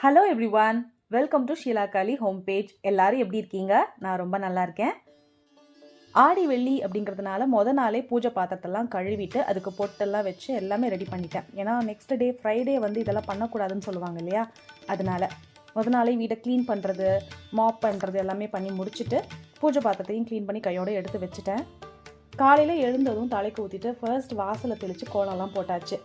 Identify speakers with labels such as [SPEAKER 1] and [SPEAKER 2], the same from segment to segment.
[SPEAKER 1] Hello everyone, welcome to Sheela Kali home page. எல்லாரும் எப்படி இருக்கீங்க? நான் ரொம்ப நல்லா இருக்கேன். ஆடி வெள்ளி அப்படிங்கிறதுனால நாளே பூஜை பாத்திரத்தெல்லாம் கழுவிட்டு அதுக்கு பொட்டெல்லாம் வச்சு எல்லாமே ரெடி பண்ணிட்டேன். ஏன்னா நெக்ஸ்ட் டே ஃப்ரைடே வந்து இதெல்லாம் பண்ணக்கூடாதுன்னு சொல்லுவாங்க இல்லையா, அதனால நாளே வீடை க்ளீன் பண்ணுறது, மாப் பண்ணுறது எல்லாமே பண்ணி முடிச்சுட்டு பூஜை பாத்திரத்தையும் க்ளீன் பண்ணி கையோடு எடுத்து வச்சுட்டேன். காலையில் எழுந்ததும் தலைக்கு ஊற்றிட்டு ஃபர்ஸ்ட் வாசலை தெளித்து கோலம்லாம் போட்டாச்சு.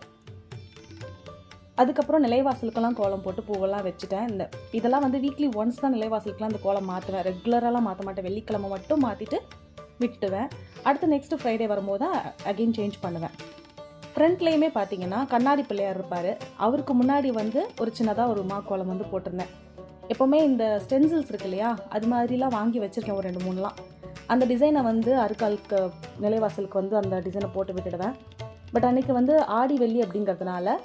[SPEAKER 1] அதுக்கப்புறம் நிலைவாசலுக்கெல்லாம் கோலம் போட்டு பூவெல்லாம் வச்சுட்டேன். இதெல்லாம் வந்து வீக்லி ஒன்ஸ் தான் நிலைவாசலுக்குலாம் அந்த கோலம் மாற்றுவேன். ரெகுலராலாம் மாற்ற மாட்டேன். வெள்ளிக்கிழமை மட்டும் மாற்றிட்டு விட்டுவேன். அடுத்து நெக்ஸ்ட்டு ஃப்ரைடே வரும்போது தான் அகெயின் சேஞ்ச் பண்ணுவேன். ஃப்ரண்ட்லேயுமே பார்த்தீங்கன்னா கண்ணாடி பிள்ளையார் இருப்பார். அவருக்கு முன்னாடி வந்து ஒரு சின்னதாக ஒரு கோலம் வந்து போட்டிருந்தேன். எப்போவுமே இந்த ஸ்டென்சில்ஸ் இருக்கு இல்லையா, அது மாதிரிலாம் வாங்கி வச்சுருக்கேன் ஒரு 2-3லாம். அந்த டிசைனை வந்து அருக்காலுக்கு நிலைவாசலுக்கு வந்து அந்த டிசைனை போட்டு விட்டுடுவேன். பட் அன்றைக்கி வந்து ஆடி வெள்ளி அப்படிங்கிறதுனால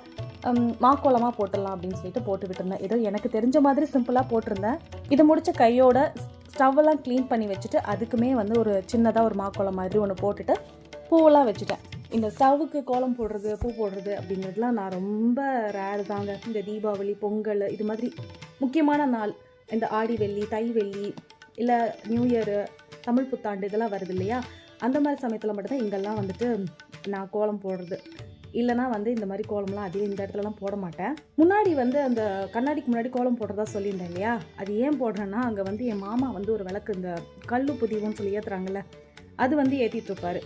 [SPEAKER 1] மாக்கோலமாக போட்டுடலாம் அப்படின்னு சொல்லிட்டு போட்டு விட்டுருந்தேன். ஏதோ எனக்கு தெரிஞ்ச மாதிரி சிம்பிளாக போட்டிருந்தேன். இது முடிச்ச கையோட ஸ்டவ்வெல்லாம் க்ளீன் பண்ணி வச்சுட்டு அதுக்குமே வந்து ஒரு சின்னதாக ஒரு மாக்கோலம் மாதிரி ஒன்று போட்டுட்டு பூவெல்லாம் வச்சுட்டேன். இந்த ஸ்டவ்வுக்கு கோலம் போடுறது, பூ போடுறது அப்படிங்கிறதுலாம் நான் ரொம்ப ரேர் தாங்க. இந்த தீபாவளி, பொங்கல், இது மாதிரி முக்கியமான நாள், இந்த ஆடி வெள்ளி, தை வெள்ளி, இல்லை நியூ இயரு, தமிழ் புத்தாண்டு இதெல்லாம் வருது இல்லையா, அந்த மாதிரி சமயத்தில் மட்டும்தான் இங்கெல்லாம் வந்துட்டு நான் கோலம் போடுறது. இல்லைனா வந்து இந்த மாதிரி கோலம்லாம் அதிகம் இந்த இடத்துலலாம் போட மாட்டேன். முன்னாடி வந்து அந்த கண்ணாடிக்கு முன்னாடி கோலம் போடுறதா சொல்லியிருந்தேன் இல்லையா, அது ஏன் போடுறேன்னா அங்கே வந்து என் மாமா வந்து ஒரு விளக்கு இந்த கல்லு புதிவுன்னு சொல்லி ஏற்றுறாங்கல்ல, அது வந்து ஏற்றிட்டு இருப்பார்.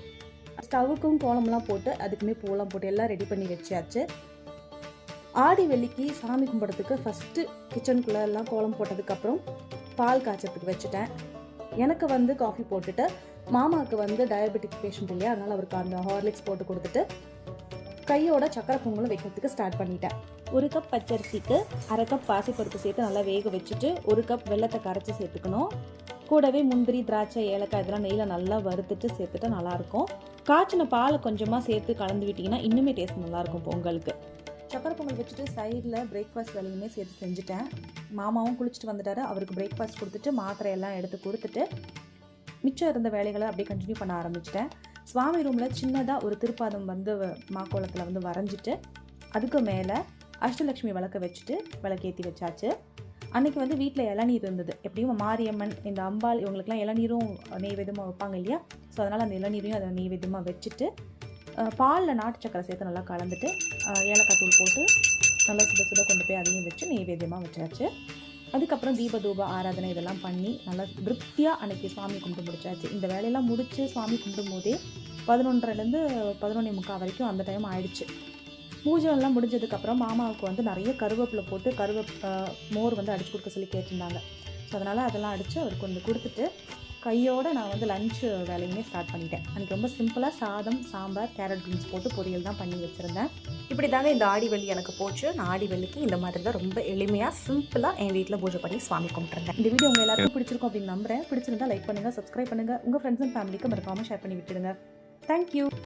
[SPEAKER 1] ஸ்டவ்வுக்கும் கோலம்லாம் போட்டு அதுக்குமே பூவெல்லாம் போட்டு எல்லாம் ரெடி பண்ணி வச்சாச்சு. ஆடி வெள்ளிக்கு சாமி கும்பிட்றதுக்கு ஃபஸ்ட்டு கிச்சனுக்குள்ளே எல்லாம் கோலம் போட்டதுக்கப்புறம் பால் காய்ச்சறதுக்கு வச்சுட்டேன். எனக்கு வந்து காஃபி போட்டுட்டு மாமாவுக்கு வந்து டயபெட்டிக் பேஷண்ட் இல்லையா, அதனால் அவருக்கு அந்த ஹார்லிக்ஸ் போட்டு கொடுத்துட்டு கையோட சக்கரை பொங்கலும் வைக்கிறதுக்கு ஸ்டார்ட் பண்ணிட்டேன். 1 கப் பச்சரிசிக்கு 1/2 கப் பாசிப்பருப்பு சேர்த்து நல்லா வேக வச்சுட்டு 1 கப் வெல்லத்தை கரைச்சி சேர்த்துக்கணும். கூடவே முந்திரி, திராட்சை, ஏலக்காய் இதெல்லாம் நெய்யில் நல்லா வறுத்துட்டு சேர்த்துட்டு நல்லாயிருக்கும். காய்ச்சின பாலை கொஞ்சமாக சேர்த்து கலந்து விட்டிங்கன்னா இன்னுமே டேஸ்ட் நல்லாயிருக்கும் பொங்கலுக்கு. சக்கரை பொங்கல் வச்சுட்டு சைடில் பிரேக்ஃபாஸ்ட் வேலையுமே சேர்த்து செஞ்சுட்டேன். மாமாவும் குளிச்சுட்டு வந்துட்டார். அவருக்கு பிரேக்ஃபாஸ்ட் கொடுத்துட்டு மாத்திரையெல்லாம் எடுத்து கொடுத்துட்டு மிச்சம் இருந்த வேலைகளை அப்படியே கண்டினியூ பண்ண ஆரம்பிச்சிட்டேன். சுவாமி ரூமில் சின்னதாக ஒரு திருப்பாதம் வந்து மாக்கோலத்தில் வந்து வரைஞ்சிட்டு அதுக்கு மேலே அஷ்டலக்ஷ்மி விளக்க வச்சுட்டு விளக்கேற்றி வச்சாச்சு. அன்றைக்கி வந்து வீட்டில் இளநீர் இருந்தது. எப்படியும் மாரியம்மன், இந்த அம்பாள் இவங்களுக்குலாம் இளநீரும் நெய்வேதமாக வைப்பாங்க இல்லையா, ஸோ அதனால் அந்த இளநீரையும் அதை நெய்வேதமாக வச்சுட்டு பாலில் நாட்டு சக்கரை சேர்த்து நல்லா கலந்துட்டு ஏலக்காய் தூள் போட்டு நல்லா சுட சுட கொண்டு போய் அதையும் வச்சு நெய்வேத்தியமாக வச்சாச்சு. அதுக்கப்புறம் தீபதூப ஆராதனை இதெல்லாம் பண்ணி நல்லா திருப்தியாக அன்றைக்கி சுவாமி கும்பிட்டு முடிச்சாச்சு. இந்த வேலையெல்லாம் முடித்து சுவாமி கும்பிடும் போதே 11:30லேருந்து 11:45 வரைக்கும் அந்த டைம் ஆயிடுச்சு. பூஜைலாம் முடிஞ்சதுக்கப்புறம் மாமாவுக்கு வந்து நிறைய கருவேப்பிலை போட்டு மோர் வந்து அடித்து கொடுக்க சொல்லி கேட்டிருந்தாங்க. ஸோ அதனால் அதெல்லாம் அடித்து அவருக்கு வந்து கொடுத்துட்டு கையோடு நான் வந்து லஞ்சு வேலையுமே ஸ்டார்ட் பண்ணிட்டேன். அன்றைக்கி ரொம்ப சிம்பிளாக சாதம், சாம்பார், கேரட் பீன்ஸ் போட்டு பொரியல் தான் பண்ணி வச்சுருந்தேன். இப்படி தாங்க இந்த ஆடி வெள்ளி எனக்கு போச்சு. நான் ஆடி வெள்ளிக்கு இந்த மாதிரி தான் ரொம்ப எளிமையாக சிம்பிளாக என் வீட்டில் பூஜை பண்ணி சுவாமி கும்பிட்டுருந்தேன். இந்த வீடியோ உங்கள் எல்லாருக்கும் பிடிச்சிருக்கும் அப்படின்னு நம்புறேன். பிடிச்சிருந்தா லைக் பண்ணுங்கள், சப்ஸ்கிரைப் பண்ணுங்கள், உங்கள் ஃப்ரெண்ட்ஸ் அண்ட் ஃபேமிலிக்கு மறக்காமல் ஷேர் பண்ணி விட்டுடுங்க. தேங்க்யூ.